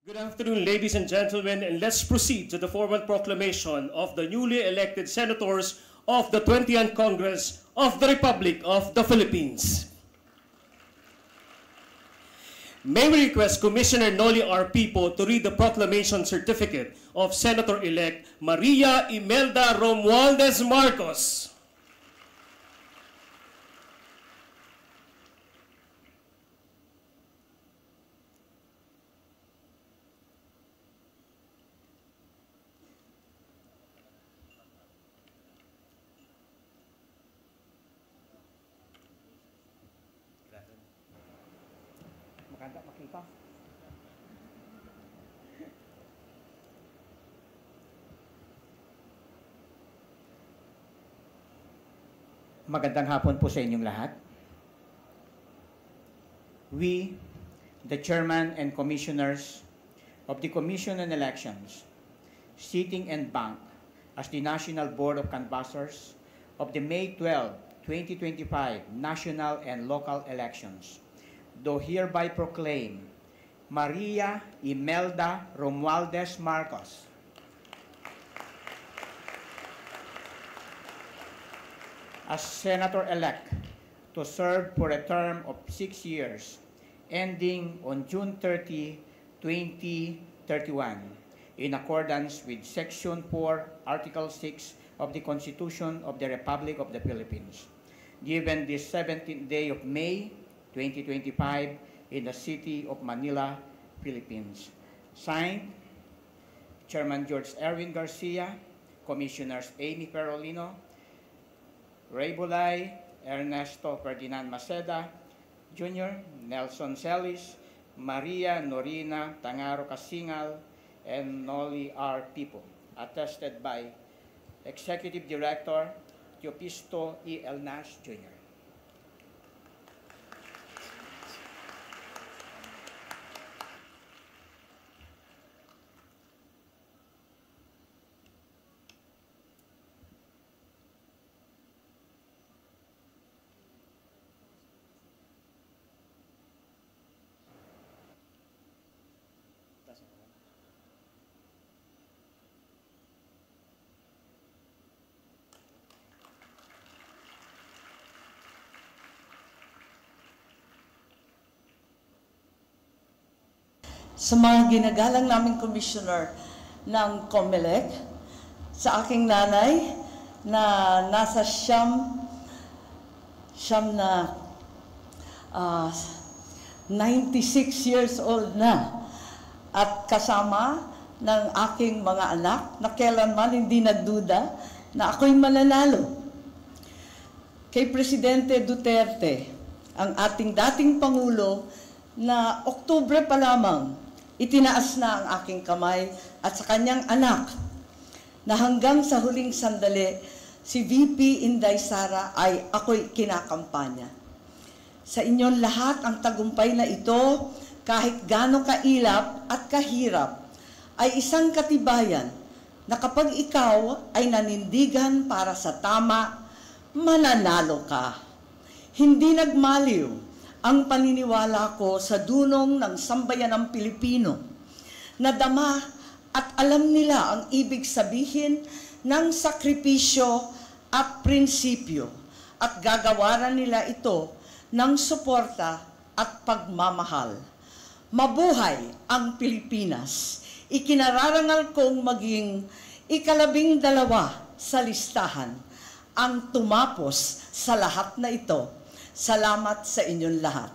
Good afternoon, ladies and gentlemen, and let's proceed to the formal proclamation of the newly elected senators of the 20th Congress of the Republic of the Philippines. May we request Commissioner Noli R. Pipo to read the proclamation certificate of Senator-elect Maria Imelda Romualdez Marcos. Maganda makita. Magandang hapon po sa inyong lahat. We, the Chairman and Commissioners of the Commission on Elections, sitting and bank as the National Board of Canvassers of the May 12, 2025 national and local elections, do hereby proclaim Maria Imelda Romualdez Marcos as Senator-elect to serve for a term of 6 years, ending on June 30, 2031, in accordance with Section 4, Article 6 of the Constitution of the Republic of the Philippines, given this 17th day of May, 2025, in the city of Manila, Philippines. Signed, Chairman George Erwin Garcia, Commissioners Amy Perolino, Ray Bulay, Ernesto Ferdinand Maceda Jr., Nelson Celis, Maria Norina Tangaro Casingal, and Noli R. Pipo, attested by Executive Director Teopisto E. Elnas Jr. Sa mga ginagalang naming commissioner ng COMELEC, sa aking nanay na nasa siyam na 96 years old na, at kasama ng aking mga anak na kailanman hindi nagduda na ako'y mananalo. Kay Presidente Duterte, ang ating dating Pangulo, na Oktubre pa lamang itinaas na ang aking kamay, at sa kanyang anak na hanggang sa huling sandali si VP Inday Sara ay ako'y kinakampanya. Sa inyong lahat, ang tagumpay na ito, kahit gaano kailap at kahirap, ay isang katibayan na kapag ikaw ay nanindigan para sa tama, mananalo ka. Hindi nagmaliw ang paniniwala ko sa dunong ng sambayanang Pilipino, na dama at alam nila ang ibig sabihin ng sakripisyo at prinsipyo, at gagawaran nila ito ng suporta at pagmamahal. Mabuhay ang Pilipinas! Ikinararangal kong maging ika-12 sa listahan ang tumapos sa lahat na ito. Salamat sa inyong lahat.